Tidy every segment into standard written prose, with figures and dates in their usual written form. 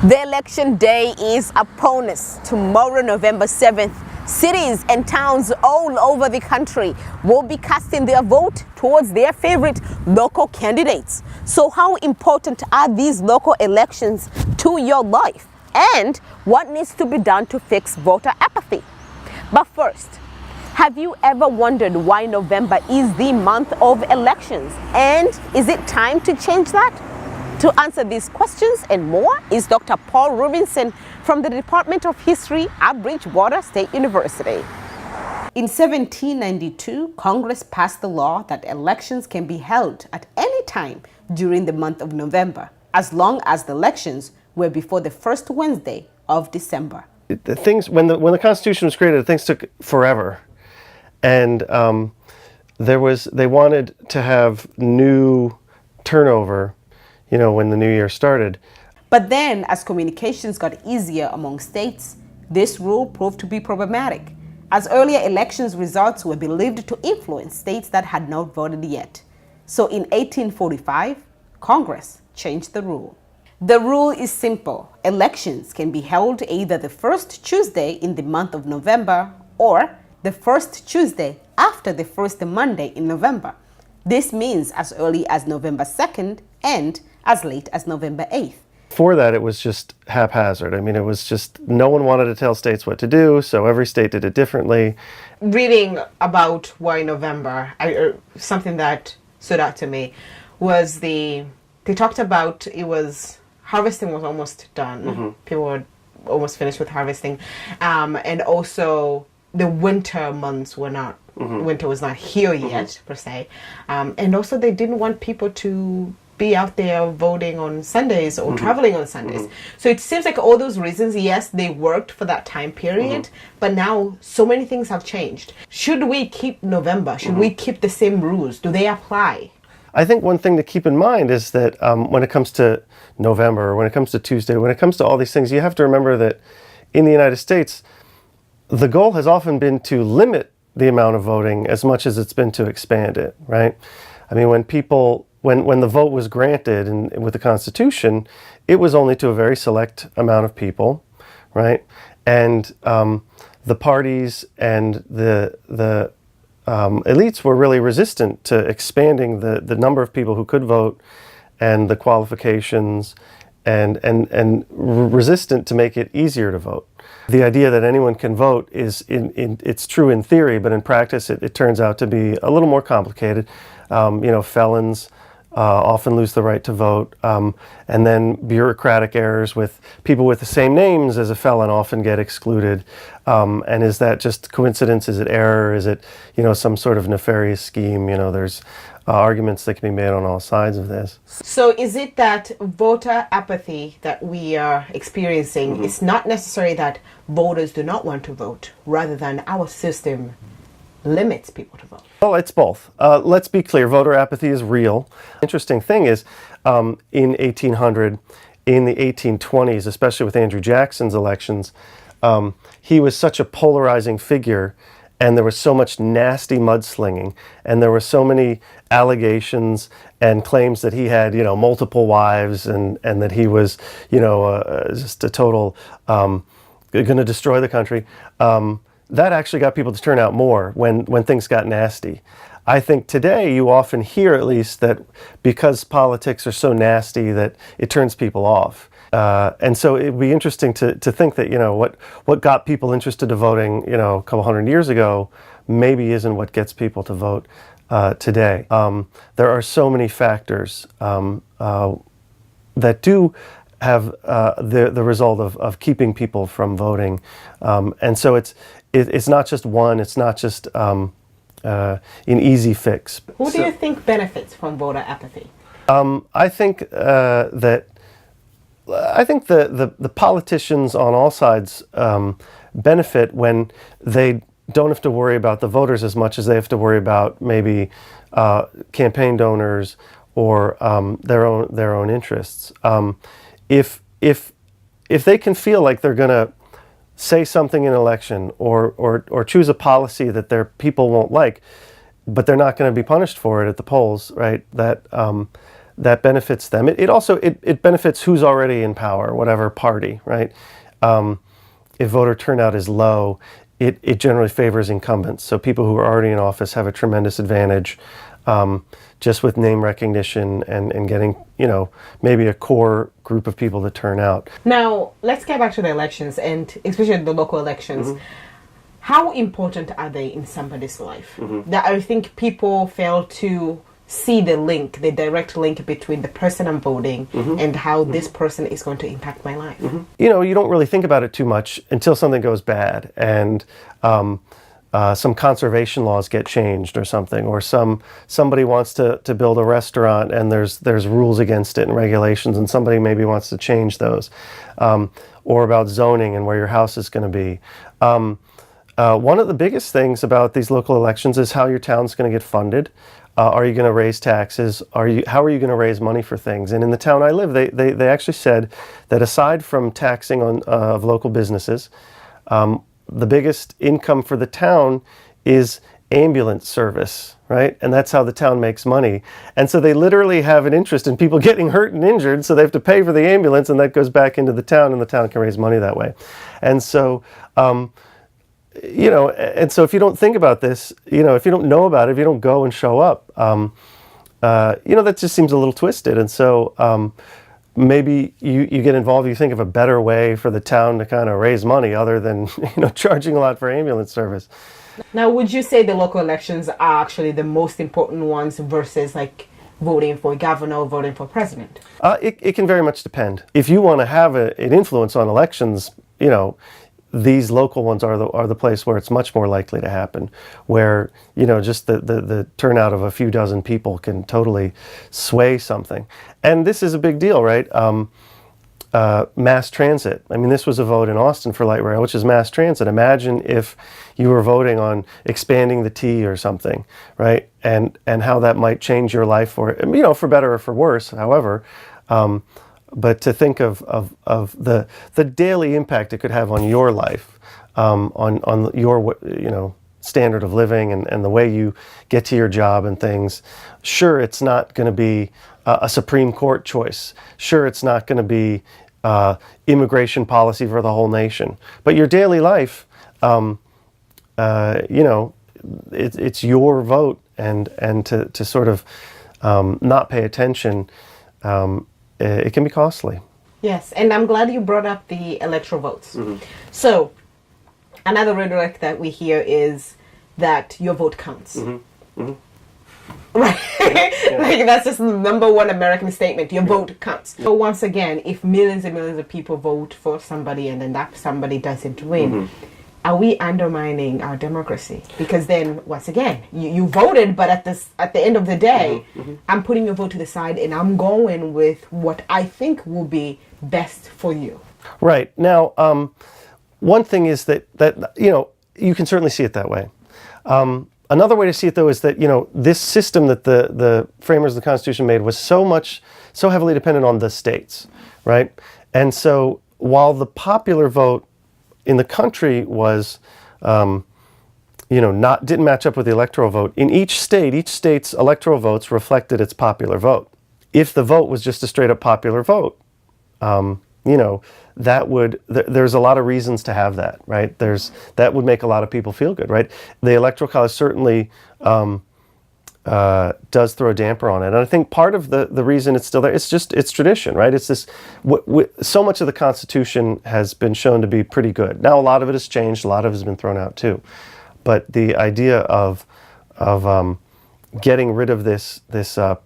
The election day is upon us. Tomorrow, November 7th, cities and towns all over the country will be casting their vote towards their favorite local candidates. So how important are these local elections to your life? And what needs to be done to fix voter apathy? But first, have you ever wondered why November is the month of elections? And is it time to change that? To answer these questions and more is Dr. Paul Robinson from the Department of History at Bridgewater State University. In 1792, Congress passed the law that elections can be held at any time during the month of November, as long as the elections were before the first Wednesday of December. When the Constitution was created, things took forever. And they wanted to have new turnover, when the new year started. But then, as communications got easier among states, this rule proved to be problematic, as earlier elections results were believed to influence states that had not voted yet. So in 1845, Congress changed the rule. The rule is simple. Elections can be held either the first Tuesday in the month of November or the first Tuesday after the first Monday in November. This means as early as November 2nd and as late as November 8th. Before that, it was just haphazard. It was just no one wanted to tell states what to do, so every state did it differently. Reading about why November, something that stood out to me was they talked about harvesting was almost done. Mm-hmm. People were almost finished with harvesting. And also the winter months were not, winter was not here yet, per se. And also they didn't want people to be out there voting on Sundays or traveling on Sundays. So it seems like all those reasons, yes, they worked for that time period, but now so many things have changed. Should we keep November? Should we keep the same rules? Do they apply? I think one thing to keep in mind is that when it comes to November, when it comes to Tuesday, when it comes to all these things, you have to remember that in the United States, the goal has often been to limit the amount of voting as much as it's been to expand it, right? When the vote was granted with the Constitution, it was only to a very select amount of people, right? And the parties and the elites were really resistant to expanding the number of people who could vote and the qualifications and resistant to make it easier to vote. The idea that anyone can vote it's true in theory, but in practice it turns out to be a little more complicated. Felons often lose the right to vote, and then bureaucratic errors with people with the same names as a felon often get excluded. And is that just coincidence? Is it error? Is it some sort of nefarious scheme? There's arguments that can be made on all sides of this. So is it that voter apathy that we are experiencing, it's not necessarily that voters do not want to vote, rather than our system limits people to vote? Well, it's both. Let's be clear, voter apathy is real. Interesting thing is, in 1800, in the 1820s, especially with Andrew Jackson's elections, he was such a polarizing figure, and there was so much nasty mudslinging, and there were so many allegations and claims that he had, multiple wives, and that he was, just a total, going to destroy the country. That actually got people to turn out more when things got nasty. I think today you often hear, at least, that because politics are so nasty that it turns people off. And so it'd be interesting to think that, what got people interested in voting, a couple hundred years ago, maybe isn't what gets people to vote today. There are so many factors that do have the result of keeping people from voting. And so it's not just one, it's not just an easy fix. Who do you think benefits from voter apathy? I think the politicians on all sides benefit when they don't have to worry about the voters as much as they have to worry about maybe campaign donors or their own interests. If they can feel like they're going to say something in an election or choose a policy that their people won't like, but they're not going to be punished for it at the polls, right? that benefits them. It also it benefits who's already in power, whatever party, right? If voter turnout is low, it generally favors incumbents. So people who are already in office have a tremendous advantage just with name recognition and getting, maybe a core group of people to turn out. Now, let's get back to the elections, and especially the local elections. How important are they in somebody's life? That I think people fail to see the direct link between the person I'm voting and how this person is going to impact my life. You don't really think about it too much until something goes bad and some conservation laws get changed or something, or somebody wants to build a restaurant and there's rules against it and regulations, and somebody maybe wants to change those, or about zoning and where your house is going to be. One of the biggest things about these local elections is how your town's going to get funded. Are you going to raise taxes? How are you going to raise money for things? And in the town I live, they actually said that aside from taxing of local businesses, the biggest income for the town is ambulance service, right? And that's how the town makes money. And so they literally have an interest in people getting hurt and injured, so they have to pay for the ambulance, and that goes back into the town, and the town can raise money that way. And so and so if you don't think about this, if you don't know about it, if you don't go and show up, that just seems a little twisted. And so maybe you get involved, you think of a better way for the town to kind of raise money other than, charging a lot for ambulance service. Now, would you say the local elections are actually the most important ones versus like voting for governor or voting for president? It can very much depend. If you want to have an influence on elections, these local ones are the place where it's much more likely to happen, where just the turnout of a few dozen people can totally sway something. And this is a big deal, right? Mass transit. I mean, this was a vote in Austin for light rail, which is mass transit. Imagine if you were voting on expanding the T or something, right? And how that might change your life for better or for worse, however. But to think of the daily impact it could have on your life, on your standard of living and the way you get to your job and things. Sure, it's not going to be a Supreme Court choice. Sure, it's not going to be immigration policy for the whole nation. But your daily life, it's your vote, and to sort of not pay attention. It can be costly. Yes, and I'm glad you brought up the electoral votes. So, another rhetoric that we hear is that your vote counts. Right? Yeah. Like, that's just the number one American statement. Your vote counts. So once again, if millions and millions of people vote for somebody and then that somebody doesn't win, are we undermining our democracy? Because then, once again, you voted, but at the end of the day, I'm putting your vote to the side and I'm going with what I think will be best for you. Right. Now, one thing is that you can certainly see it that way. Another way to see it, though, is that this system that the framers of the Constitution made was so heavily dependent on the states, right? And so while the popular vote in the country was, didn't match up with the electoral vote. In each state's electoral votes reflected its popular vote. If the vote was just a straight up popular vote, there's a lot of reasons to have that, right? That would make a lot of people feel good, right? The Electoral College certainly does throw a damper on it. And I think part of the reason it's still there, it's tradition, right? It's this, so much of the Constitution has been shown to be pretty good. Now, a lot of it has changed, a lot of it has been thrown out too. But the idea of getting rid of this part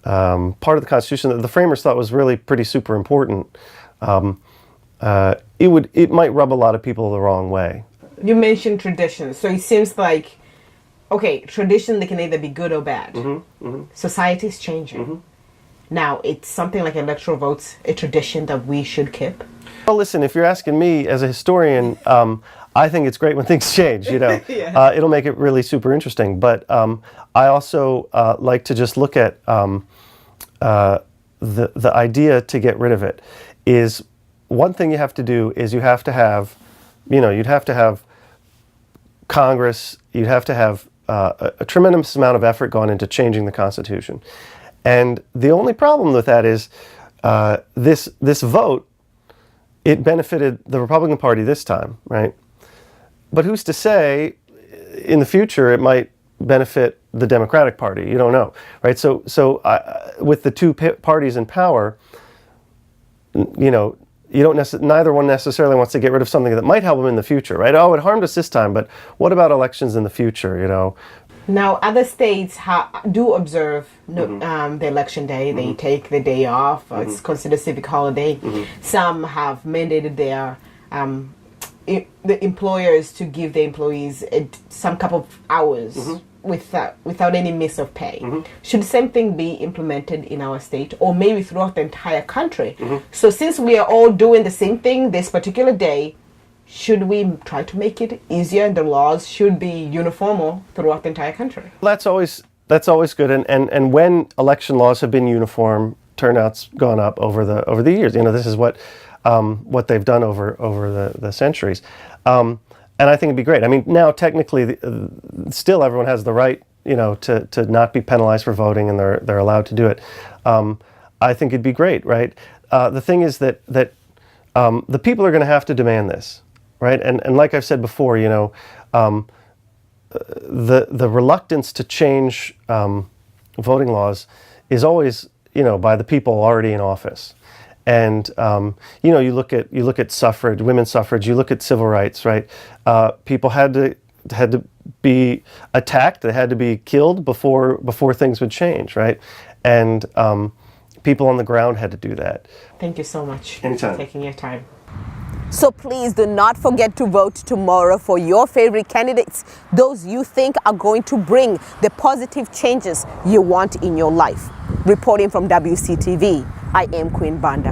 of the Constitution that the framers thought was really pretty super important, it might rub a lot of people the wrong way. You mentioned tradition, so it seems like, okay, tradition, they can either be good or bad. Society is changing. Now, it's something like electoral votes, a tradition that we should keep. Well, listen, if you're asking me as a historian, I think it's great when things change, Yeah. It'll make it really super interesting. But I also like to just look at the idea to get rid of it is one thing you have to do is you have to have, you'd have to have Congress, you'd have to have a tremendous amount of effort gone into changing the Constitution. And the only problem with that is this vote, it benefited the Republican Party this time, right? But who's to say in the future it might benefit the Democratic Party? You don't know, right? So with the two parties in power, you know, neither one necessarily wants to get rid of something that might help them in the future, right? Oh, it harmed us this time, but what about elections in the future, you know? Now, other states do observe the election day. They take the day off. It's considered civic holiday. Some have mandated their the employers to give their employees some couple of hours without any miss of pay. Should the same thing be implemented in our state, or maybe throughout the entire country? So since we are all doing the same thing this particular day, should we try to make it easier, and the laws should be uniform throughout the entire country? That's always good, and when election laws have been uniform, turnout's gone up over the years. You know, this is what they've done over the centuries, and I think it'd be great. I mean, now technically, still everyone has the right, you know, to not be penalized for voting, and they're allowed to do it. I think it'd be great, right? The thing is that the people are going to have to demand this. Right, and like I've said before, you know, the reluctance to change voting laws is always, you know, by the people already in office, and you know, you look at suffrage, women's suffrage, you look at civil rights, right? People had to be attacked, they had to be killed before things would change, right? And people on the ground had to do that. Thank you so much Anytime. for taking your time. So please do not forget to vote tomorrow for your favorite candidates, those you think are going to bring the positive changes you want in your life. Reporting from WCTV, I am Queen Banda.